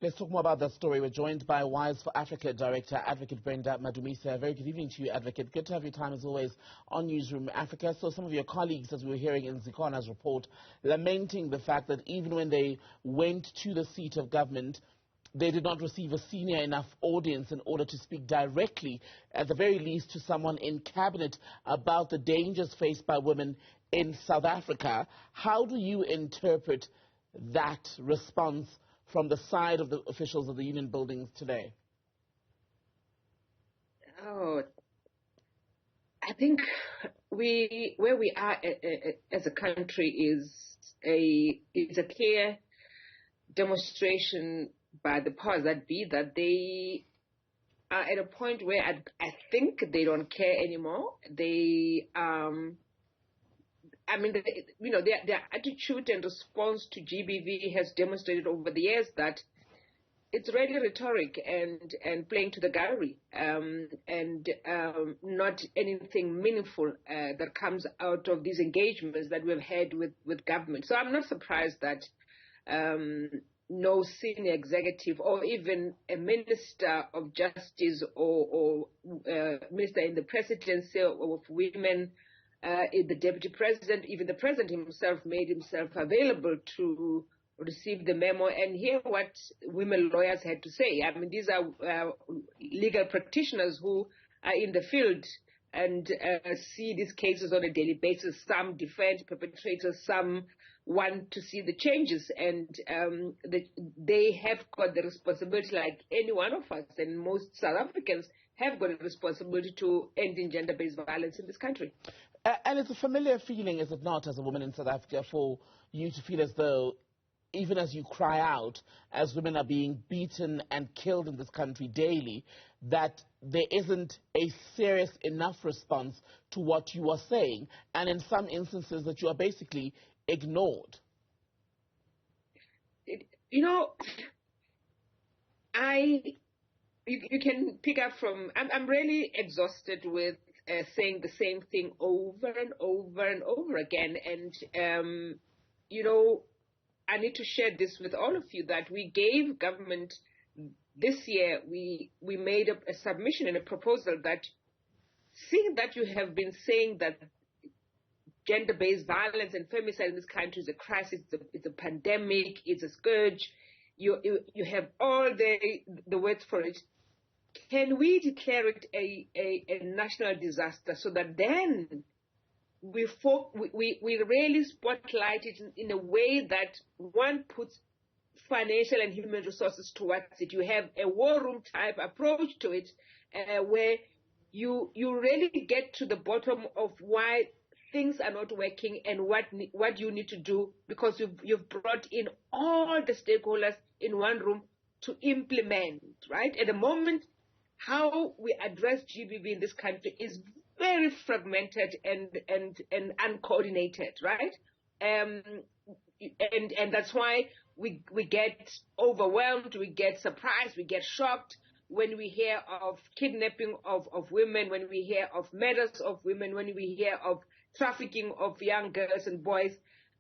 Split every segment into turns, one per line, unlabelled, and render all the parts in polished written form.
Let's talk more about that story. We're joined by Wise for Africa Director, Advocate Brenda Madumise. Very good evening to you, Advocate. Good to have your time, as always, on Newzroom Afrika. So some of your colleagues, as we were hearing in Zikona's report, lamenting the fact that even when they went to the seat of government, they did not receive a senior enough audience in order to speak directly, at the very least, to someone in cabinet about the dangers faced by women in South Africa. How do you interpret that response from the side of the officials of the union buildings today?
Oh, I think where we are as a country is a clear demonstration by the powers that be that they are at a point where I think they don't care anymore. Their attitude and response to GBV has demonstrated over the years that it's really rhetoric and playing to the gallery, and not anything meaningful that comes out of these engagements that we've had with government. So I'm not surprised that no senior executive or even a minister of justice or minister in the presidency of women, the deputy president, even the president himself made himself available to receive the memo and hear what women lawyers had to say. I mean, these are legal practitioners who are in the field and see these cases on a daily basis. Some defend perpetrators, some want to see the changes, and they have got the responsibility, like any one of us, and most South Africans have got a responsibility to ending gender-based violence in this country.
And it's a familiar feeling, is it not, as a woman in South Africa, for you to feel as though, even as you cry out, as women are being beaten and killed in this country daily, that there isn't a serious enough response to what you are saying, and in some instances that you are basically ignored?
You can pick up from, I'm really exhausted with saying the same thing over and over and over again. And, I need to share this with all of you, that we gave government this year, we made a submission and a proposal that, seeing that you have been saying that gender-based violence and femicide in this country is a crisis, it's a pandemic, it's a scourge, you have all the words for it. Can we declare it a national disaster so that then we really spotlight it in a way that one puts financial and human resources towards it? You have a war room type approach to it, where you really get to the bottom of why things are not working and what you need to do, because you've brought in all the stakeholders in one room to implement, right? At the moment, how we address GBV in this country is very fragmented and uncoordinated, right? And that's why we get overwhelmed, we get surprised, we get shocked when we hear of kidnapping of women, when we hear of murders of women, when we hear of trafficking of young girls and boys,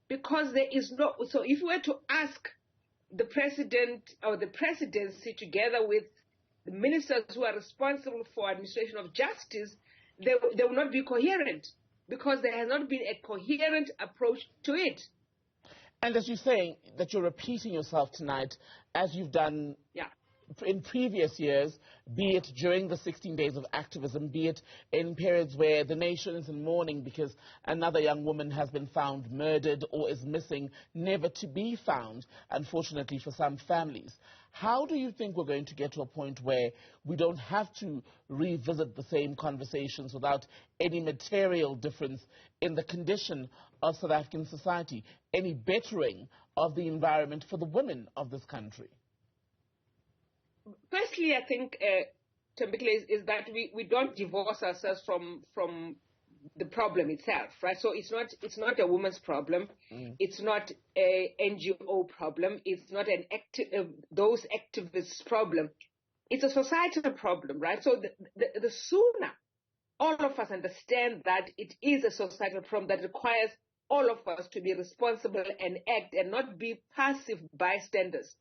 because there is no. So if we were to ask the president or the presidency, together with the ministers who are responsible for administration of justice, they will not be coherent, because there has not been a coherent approach to it.
And as you're saying, that you're repeating yourself tonight, as you've done in previous years, be it during the 16 days of activism, be it in periods where the nation is in mourning because another young woman has been found murdered or is missing, never to be found, unfortunately for some families. How do you think we're going to get to a point where we don't have to revisit the same conversations without any material difference in the condition of South African society, any bettering of the environment for the women of this country?
Firstly, I think, Tembekile, is that we don't divorce ourselves from the problem itself, right? So it's not a woman's problem. It's not a NGO problem. It's not those activists' problem. It's a societal problem, right? So the sooner all of us understand that it is a societal problem that requires all of us to be responsible and act and not be passive bystanders,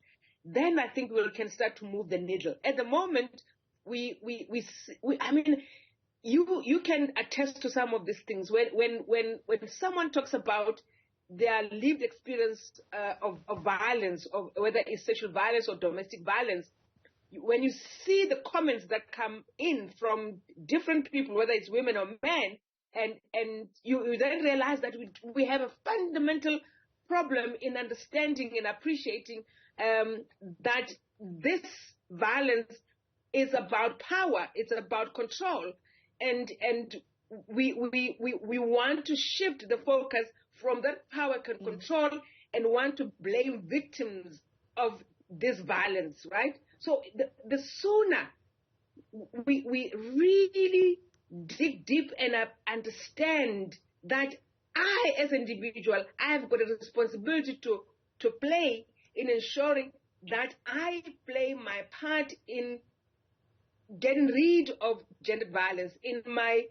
then I think we can start to move the needle. At the moment, I mean, you can attest to some of these things. When someone talks about their lived experience of violence, of whether it's sexual violence or domestic violence, when you see the comments that come in from different people, whether it's women or men, and you then realize that we have a fundamental problem in understanding and appreciating that this violence is about power, it's about control, and we want to shift the focus from that power and control and want to blame victims of this violence, right? So the sooner we really dig deep and understand that I, as an individual, I have got a responsibility to play in ensuring that I play my part in getting rid of gender violence in my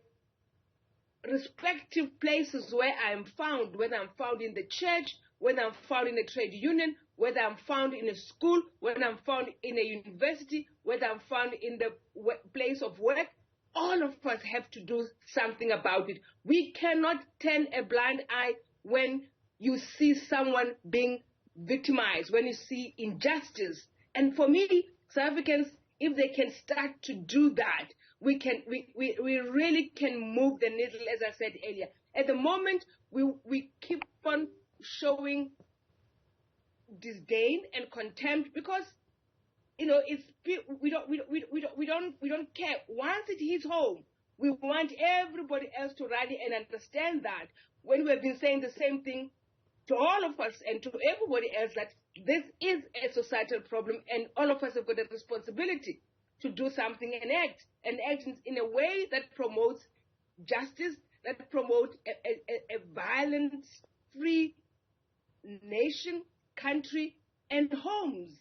respective places where I am found, whether I'm found in the church, whether I'm found in a trade union, whether I'm found in a school, whether I'm found in a university, whether I'm found in the place of work. All of us have to do something about it. We cannot turn a blind eye when you see someone being victimized, when you see injustice. And for me, South Africans, if they can start to do that, we really can move the needle, as I said earlier. At the moment, we keep on showing disdain and contempt because, you know, we don't care. Once it hits home, we want everybody else to rally and understand that when we have been saying the same thing to all of us and to everybody else, that this is a societal problem and all of us have got a responsibility to do something and act in a way that promotes justice, that promotes a violence-free nation, country, and homes,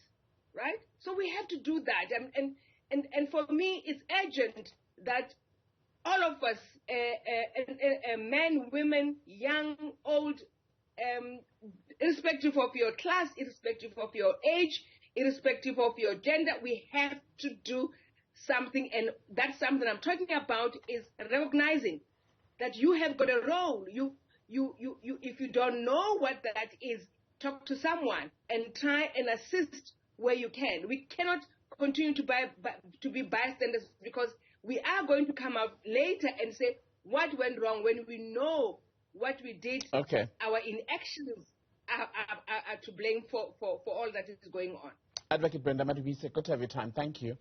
right? So we have to do that. And for me, it's urgent that all of us, men, women, young, old, irrespective of your class, irrespective of your age, irrespective of your gender, we have to do something. And that's something I'm talking about is recognizing that you have got a role. You if you don't know what that is, talk to someone and try and assist where you can. We cannot continue to be bystanders because we are going to come out later and say what went wrong when we know what we did.
Okay.
Our inactions are to blame for all that is going on.
Advocate Brenda Madumise, good to have your time. Thank you.